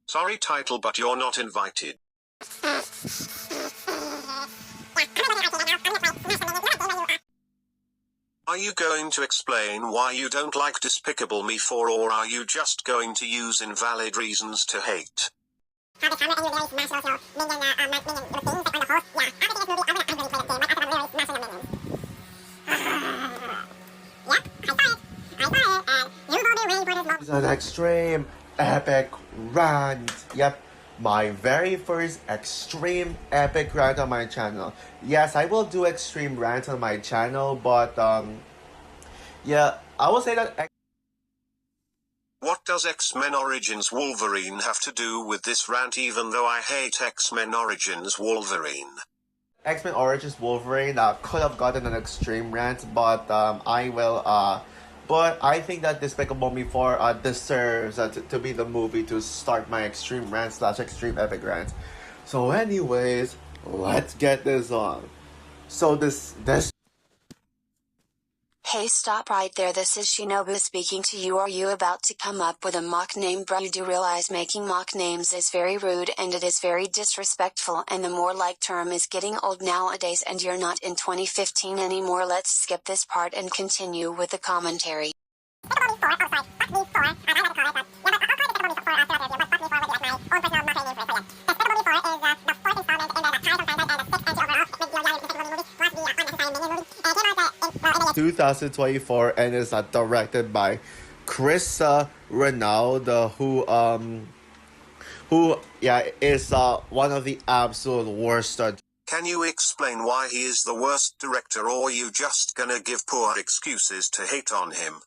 Sorry title, but you're not invited. Are you going to explain why you don't like Despicable Me 4, or are you just going to use invalid reasons to hate? It's an extreme epic rant. Yep, my very first extreme epic rant on my channel. Yes, I will do extreme rants on my channel, but yeah, I will say that. What does X-Men Origins Wolverine have to do with this rant, even though I hate X-Men Origins Wolverine? X-Men Origins Wolverine could have gotten an extreme rant, but but I think that Despicable Me 4 deserves to be the movie to start my extreme rant / extreme epic rant. So anyways, let's get this on. So this Hey, stop right there. This is Shinobu speaking to you. Are you about to come up with a mock name, bro? You do realize making mock names is very rude and it is very disrespectful, and the more like term is getting old nowadays and you're not in 2015 anymore. Let's skip this part and continue with the commentary. 2024 and is directed by Chris Ronaldo, who is one of the absolute worst. Can you explain why he is the worst director, or you just gonna give poor excuses to hate on him?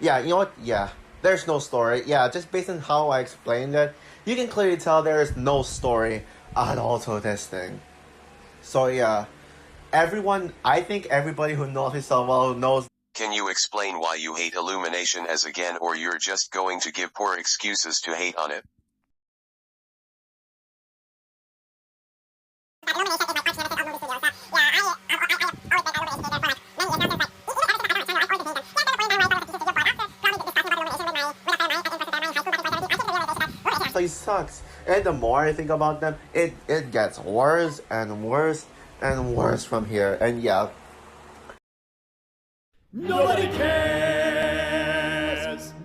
Yeah, you know what? Yeah, there's no story. Yeah, just based on how I explained it, you can clearly tell there is no story at all to this thing. So yeah, I think everybody who knows me so well knows. Can you explain why you hate Illumination as again, or you're just going to give poor excuses to hate on it? It sucks, and the more I think about them, it gets worse and worse and worse from here. And yeah, nobody cares.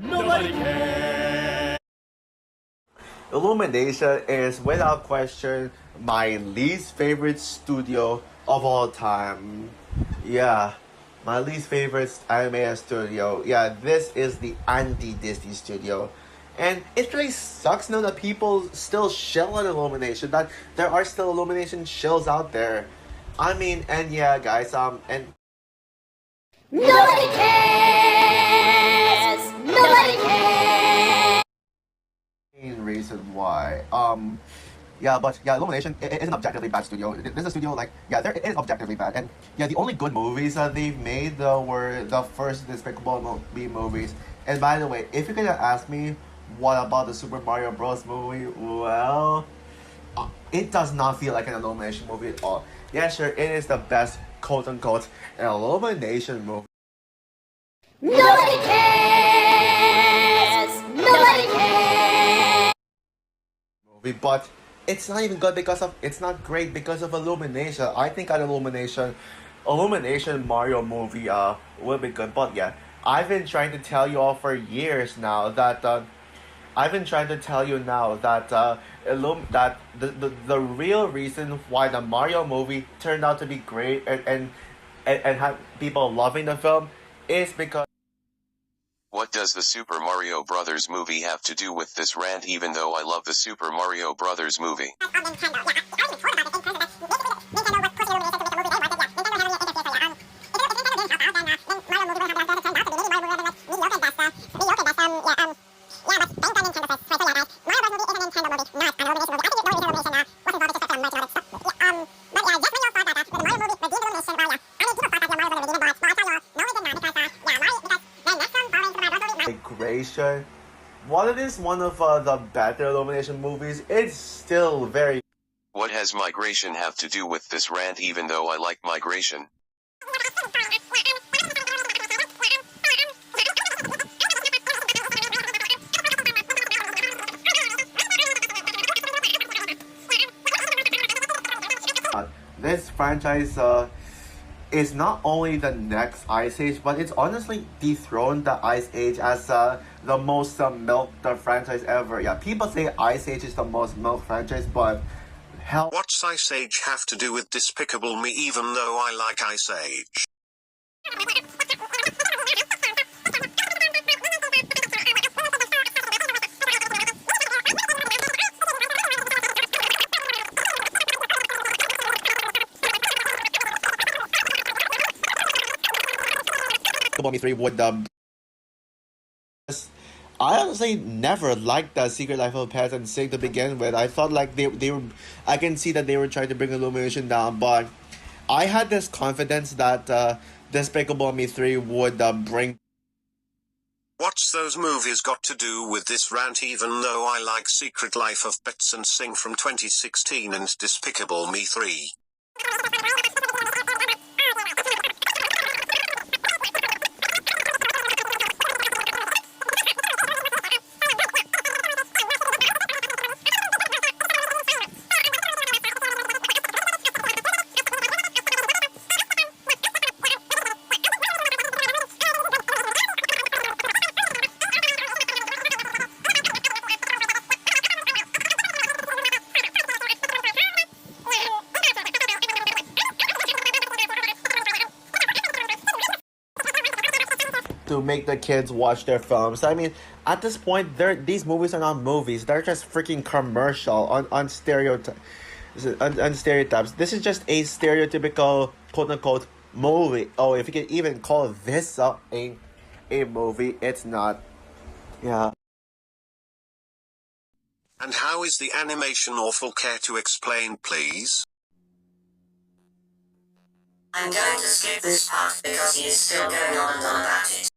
Nobody cares. Illumination is without question my least favorite studio of all time. Yeah, my least favorite animated studio. Yeah, this is the anti-Disney studio. And it really sucks now that people still shill on Illumination, that there are still Illumination shills out there. I mean, and yeah, guys, and Nobody cares. Nobody cares. main reason why, yeah, but yeah, Illumination it is an objectively bad studio. This is a studio, like, yeah, it is objectively bad. And yeah, the only good movies that they've made were the first Despicable Me movies. And by the way, if you're gonna ask me What about the Super Mario Bros. Movie? Well, it does not feel like an Illumination movie at all. Yeah, sure, it is the best quote unquote Illumination movie. Nobody cares! Nobody cares! But it's not even good because of it's not great because of Illumination. I think an Illumination Mario movie will be good. But yeah, I've been trying to tell you all for years now that I've been trying to tell you now that that the real reason why the Mario movie turned out to be great and had people loving the film is because What does the Super Mario Brothers movie have to do with this rant even though I love the Super Mario Brothers movie? Migration. While it is one of the better Illumination movies, it's still very What has migration have to do with this rant even though I like migration? this franchise is not only the next Ice Age, but it's honestly dethroned the Ice Age as the most milked franchise ever. Yeah, people say Ice Age is the most milked franchise, but hell. What's Ice Age have to do with Despicable Me even though I like Ice Age? Despicable Me 3 would I honestly never liked the Secret Life of Pets and Sig to begin with. I thought like they were I can see that they were trying to bring Illumination down, but I had this confidence that Despicable Me 3 would bring. What's those movies got to do with this rant even though I like Secret Life of Pets and Sing from 2016 and Despicable Me 3? To make the kids watch their films. I mean, at this point, these movies are not movies. They're just freaking commercial on stereotypes. This is just a stereotypical quote unquote movie. Oh, if you can even call this a movie, it's not. Yeah. And how is the animation awful? Care to explain, please? I'm going to skip this part because he is still going on and on about it.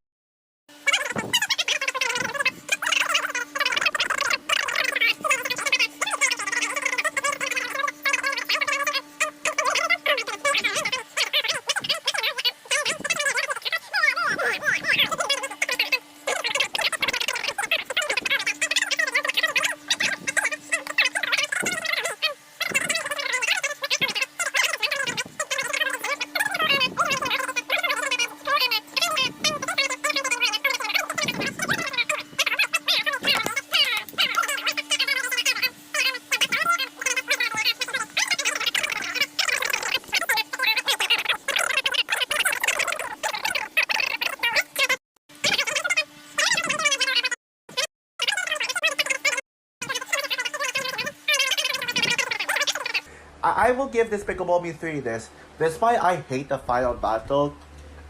I will give Despicable Me 3 this. Despite I hate the final battle,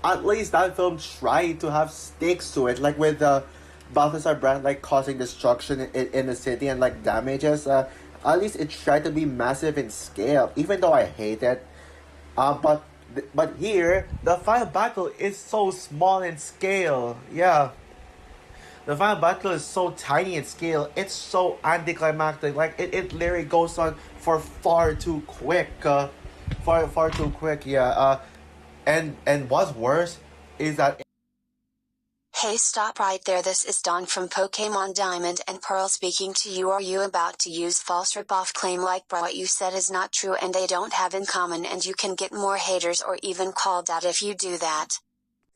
at least that film tried to have stakes to it, like with Balthazar Brand like causing destruction in the city and like damages. At least it tried to be massive in scale, even though I hate it. But here the final battle is so small in scale. Yeah. The final battle is so tiny in scale. It's so anticlimactic. Like it literally goes on for far too quick. Far too quick. Yeah. And what's worse is that. Hey, stop right there. This is Dawn from Pokemon Diamond and Pearl speaking to you. Are you about to use false ripoff claim like bro? What you said is not true and they don't have in common, and you can get more haters or even called out if you do that.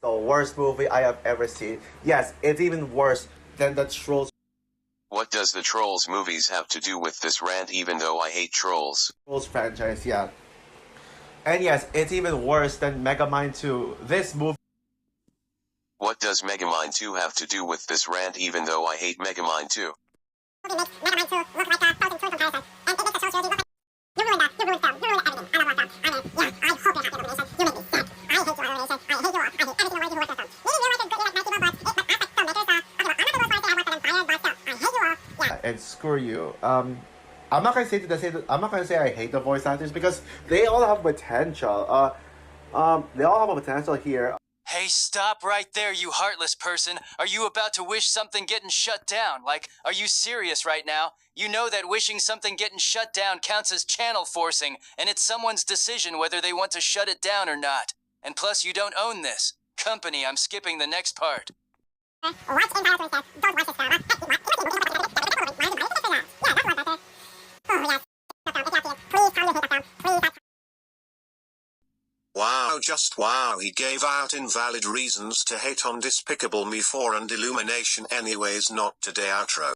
The worst movie I have ever seen. Yes, it's even worse than the Trolls. What does the Trolls movies have to do with this rant even though I hate Trolls? Trolls franchise, yeah. And yes, it's even worse than Megamind 2. This movie. What does Megamind 2 have to do with this rant even though I hate Megamind 2? Megamind 2 look like a frozen toy comparison, and it makes the Trolls movie look like you ruined film, you ruined everything. I love that film. I mean, yeah, I hope you're happy with Illumination. You make me sad. I hate you, Illumination. I hate you all. I hate every single one of you who works on film. Maybe you like it good, you like nice people, but affect filmmakers. Okay, well, I'm not the worst one to say I work for them, fired, but still, I hate you all. Yeah. And screw you. I'm not gonna I'm not gonna say I hate the voice actors because they all have potential. They all have a potential here. Hey, stop right there, you heartless person. Are you about to wish something getting shut down? Like, are you serious right now? You know that wishing something getting shut down counts as channel forcing, and it's someone's decision whether they want to shut it down or not. And plus, you don't own this. Company, I'm skipping the next part. Watch Empire 26. Don't watch this drama. Yeah, that's one better. Oh, yes. Please tell me to hate that film. Please. Wow, just wow, he gave out invalid reasons to hate on Despicable Me 4 and Illumination. Anyways, not today outro.